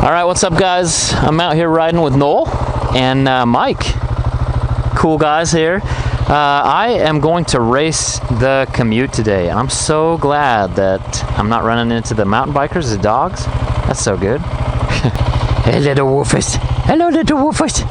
All right, what's up, guys? I'm out here riding with Noel and Mike. Cool guys here. I am going to race the commute today, and I'm so glad that I'm not running into the mountain bikers, the dogs. That's so good. Hey, little woofers. Hello, little woofers.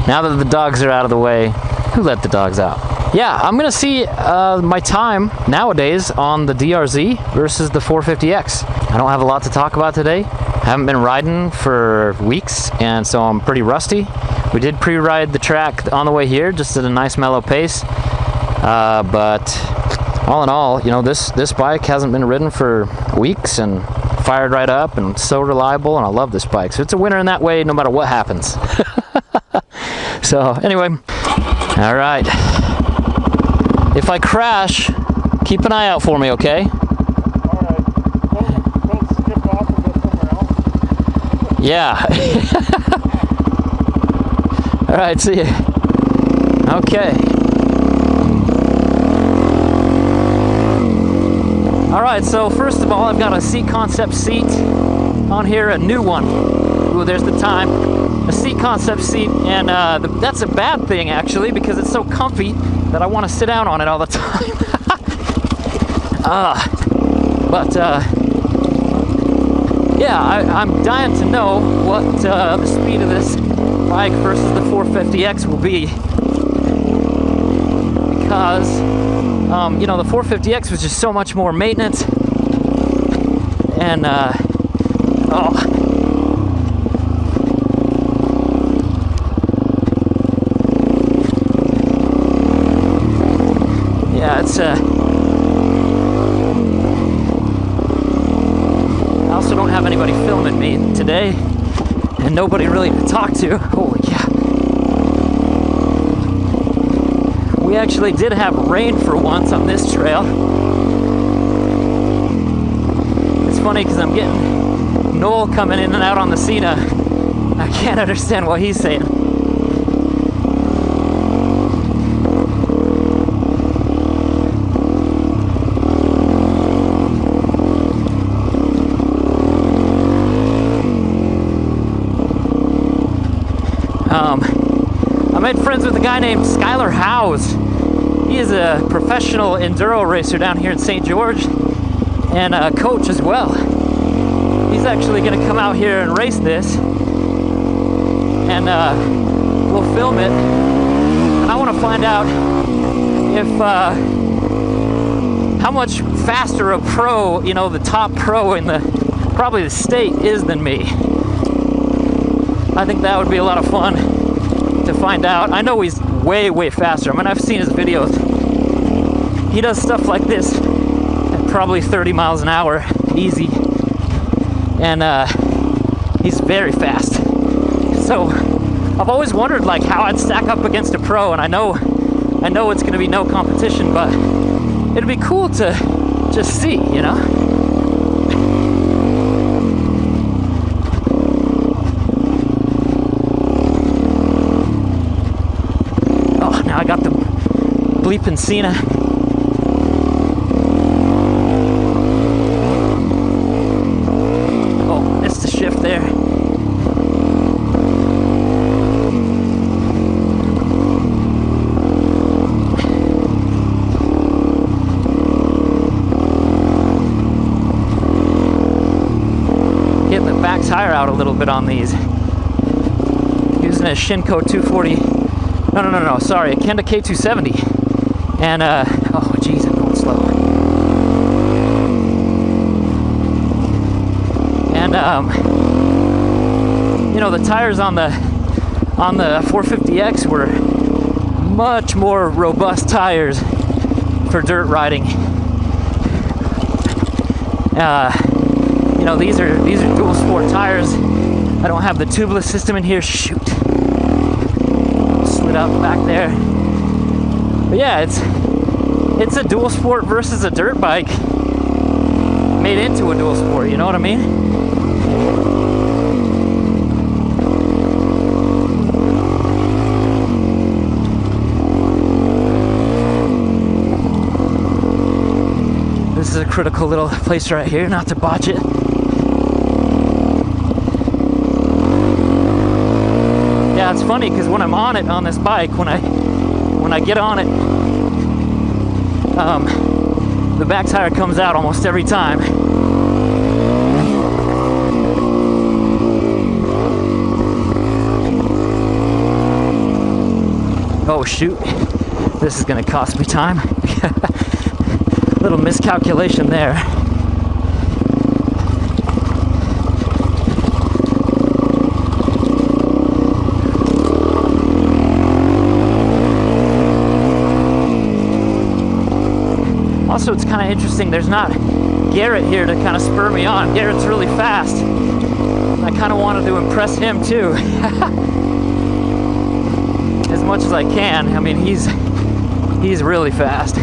Now that the dogs are out of the way, who let the dogs out? Yeah, I'm gonna see my time nowadays on the DRZ versus the 450X. I don't have a lot to talk about today. I haven't been riding for weeks, and so I'm pretty rusty. We did pre-ride the track on the way here, just at a nice mellow pace. But all in all, you know, this bike hasn't been ridden for weeks and fired right up and so reliable, and I love this bike. So it's a winner in that way, no matter what happens. So anyway, all right. If I crash, keep an eye out for me, okay? Don't skip off and go somewhere else. Yeah. All right, see you. Okay. All right, so first of all, I've got a seat concept seat on here, a new one. Ooh, there's the time. A seat concept seat, and that's a bad thing actually, because it's so comfy that I want to sit down on it all the time. Yeah, I'm dying to know what the speed of this bike versus the 450X will be, because you know, the 450X was just so much more maintenance, and yeah, it's I also don't have anybody filming me today, and nobody really to talk to. Holy cow. We actually did have rain for once on this trail. It's funny because I'm getting Noel coming in and out on the Cena. I can't understand what he's saying. I made friends with a guy named Skylar Howes. He is a professional enduro racer down here in St. George, and a coach as well. He's actually going to come out here and race this, and we'll film it. And I want to find out if how much faster a pro, you know, the top pro in probably the state is than me. I think that would be a lot of fun to find out. I know he's way faster. I mean, I've seen his videos. He does stuff like this at probably 30 miles an hour, easy. And he's very fast. So I've always wondered like how I'd stack up against a pro, and I know it's gonna be no competition, but it'd be cool to just see, you know? Now I got the bleeping Cena. Oh, missed the shift there. Getting the back tire out a little bit on these. Using a Shinko 240. No, sorry, a Kenda K270. And, oh geez, I'm going slow. And, you know, the tires on the 450X were much more robust tires for dirt riding. You know, these are dual sport tires. I don't have the tubliss system in here. Shoot. Slid out the back there. But yeah, it's a dual sport versus a dirt bike made into a dual sport, you know what I mean? This is a critical little place right here, not to botch it. it's funny because when I'm on it on this bike, when I get on it, the back tire comes out almost every time. Oh shoot, this is gonna cost me time. Little miscalculation there. Also, it's kind of interesting, there's not Garrett here to kind of spur me on. Garrett's really fast. I kind of wanted to impress him too. As much as I can. I mean, he's really fast.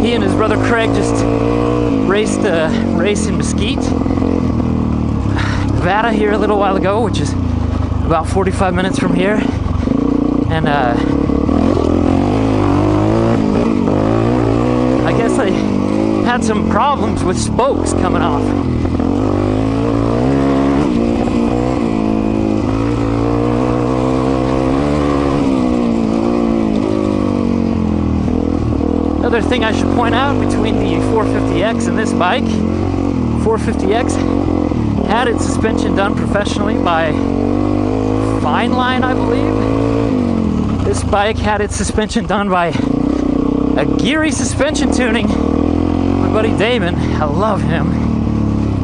He and his brother Craig just raced a race in Mesquite, Nevada here a little while ago, which is about 45 minutes from here. And I guess they had some problems with spokes coming off. Another thing I should point out between the 450X and this bike, 450X had its suspension done professionally by Fine Line, I believe. This bike had its suspension done by a Geary suspension tuning. My buddy Damon, I love him,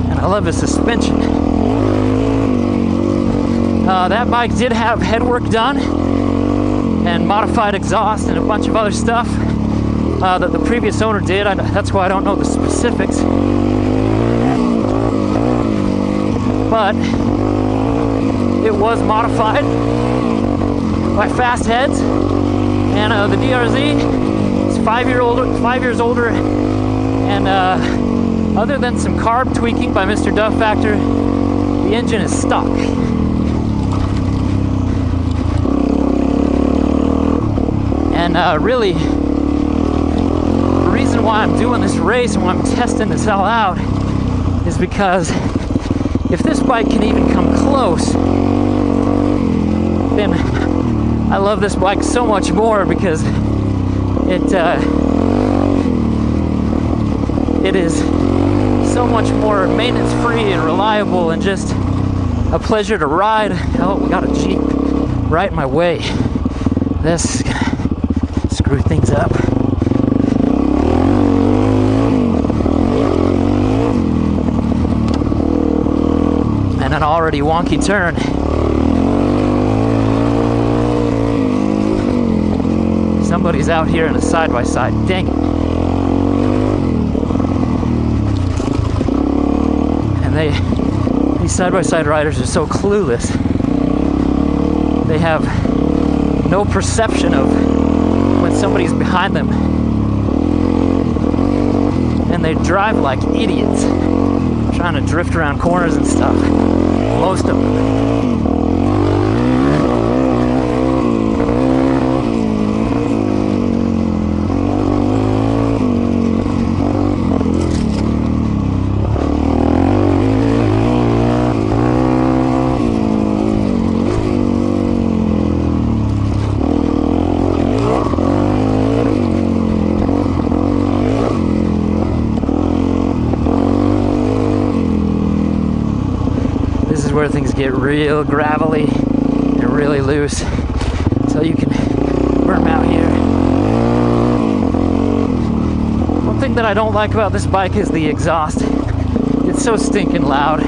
and I love his suspension. That bike did have headwork done and modified exhaust and a bunch of other stuff that the previous owner did. That's why I don't know the specifics. But it was modified by Fast Heads, and the DRZ is 5 years older, and other than some carb tweaking by Mr. Duff Factor, the engine is stock. And really, the reason why I'm doing this race and why I'm testing this all out is because if this bike can even come close, then I love this bike so much more, because it is so much more maintenance free and reliable and just a pleasure to ride. Oh, we got a Jeep right in my way. This is gonna screw things up. And an already wonky turn. Somebody's out here in a side-by-side. Dang it. And these side-by-side riders are so clueless. They have no perception of when somebody's behind them. And they drive like idiots, trying to drift around corners and stuff. Most of them. Where things get real gravelly and really loose, so you can burn out here. One thing that I don't like about this bike is the exhaust. It's so stinking loud.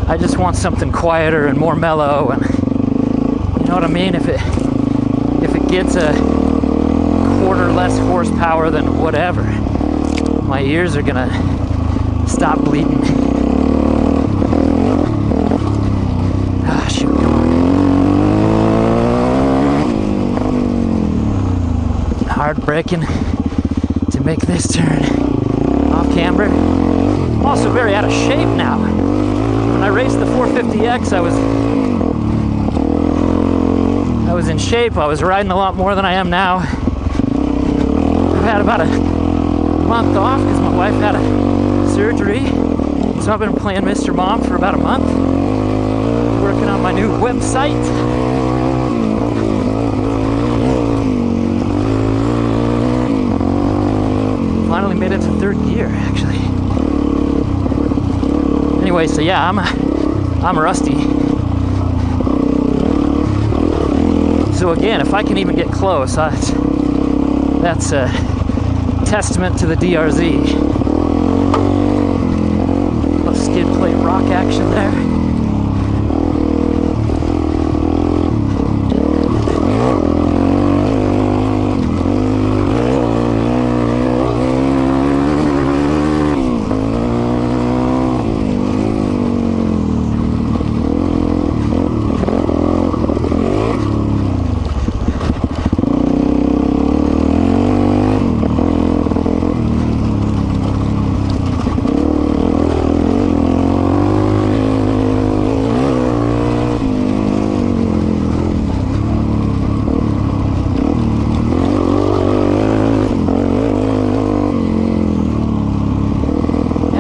I just want something quieter and more mellow, and you know what I mean? If it gets a quarter less horsepower than whatever, my ears are gonna stop bleeding. Hard braking to make this turn off camber. I'm also very out of shape now. When I raced the 450X, I was in shape. I was riding a lot more than I am now. I've had about a month off because my wife had a surgery, so I've been playing Mr. Mom for about a month. checking out my new website. Finally made it to third gear, actually. Anyway, so yeah, I'm rusty. So again, if I can even get close, that's a testament to the DRZ. A skid plate rock action there.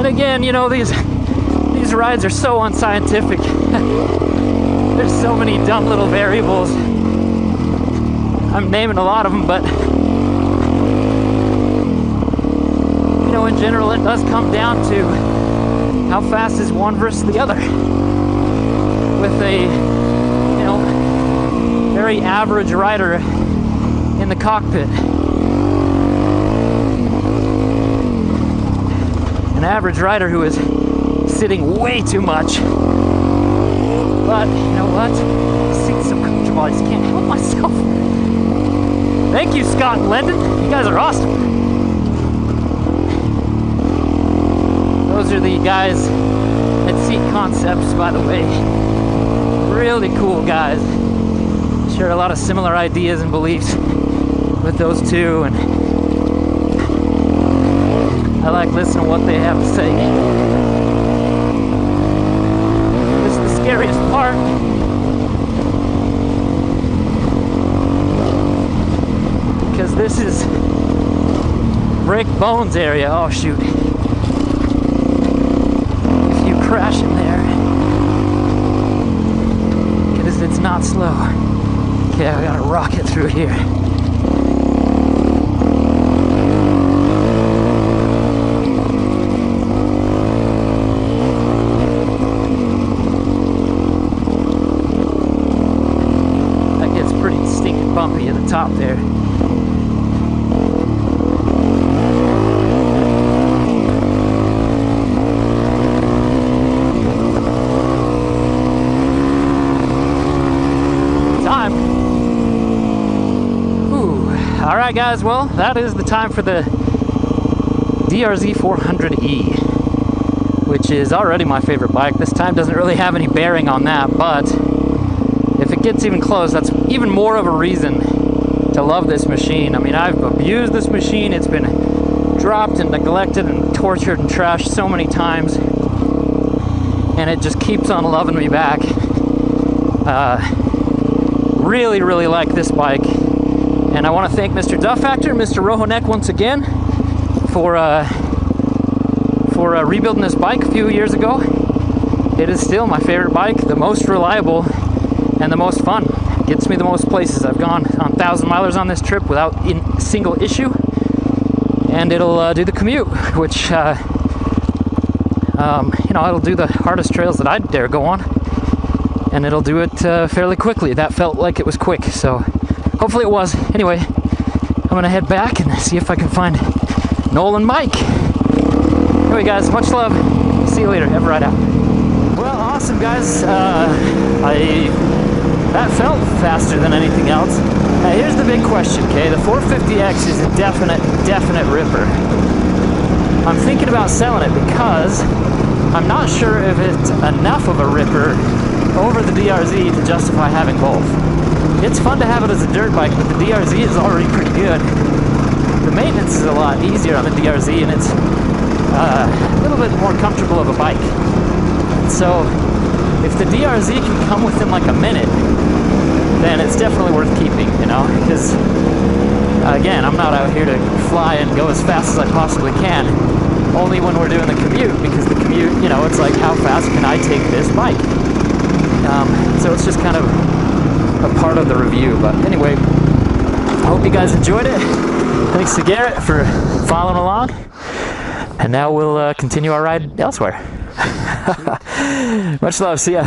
Again, you know, these rides are so unscientific. There's so many dumb little variables. I'm naming a lot of them, but you know, in general, it does come down to how fast is one versus the other. With a, you know, very average rider in the cockpit. An average rider who is sitting way too much. But you know what? Seat's so comfortable, I just can't help myself. Thank you, Scott and Lendon. You guys are awesome. Those are the guys at Seat Concepts, by the way. Really cool guys. Share a lot of similar ideas and beliefs with those two, and I like listening to what they have to say. This is the scariest part. Because this is break bones area. Oh shoot. If you crash in there, because it's not slow. Okay, I gotta rocket through here. Bumpy at the top there. Time. Ooh. All right, guys. Well, that is the time for the DRZ 400E, which is already my favorite bike. This time doesn't really have any bearing on that, but if it gets even close, that's even more of a reason to love this machine. I mean, I've abused this machine. It's been dropped and neglected and tortured and trashed so many times, and it just keeps on loving me back. Really, really like this bike, and I want to thank Mr. Duff Factor, Mr. Rohonek once again for rebuilding this bike a few years ago. It is still my favorite bike, the most reliable and the most fun. Gets me the most places. I've gone on 1,000 milers on this trip without a single issue, and it'll do the commute, which you know, it'll do the hardest trails that I'd dare go on, and it'll do it fairly quickly. That felt like it was quick, so hopefully it was. Anyway, I'm gonna head back and see if I can find Noel and Mike. Anyway, guys, much love. See you later. eveRide out. Well, awesome, guys. That felt faster than anything else. Now, here's the big question, okay? The 450X is a definite ripper. I'm thinking about selling it because I'm not sure if it's enough of a ripper over the DRZ to justify having both. It's fun to have it as a dirt bike, but the DRZ is already pretty good. The maintenance is a lot easier on the DRZ, and it's a little bit more comfortable of a bike. So if the DRZ can come within like a minute, then it's definitely worth keeping, you know, because again, I'm not out here to fly and go as fast as I possibly can, only when we're doing the commute, because the commute, you know, it's like, how fast can I take this bike? So it's just kind of a part of the review. But anyway, I hope you guys enjoyed it. Thanks to Garrett for following along. And now we'll continue our ride elsewhere. Much love. See ya.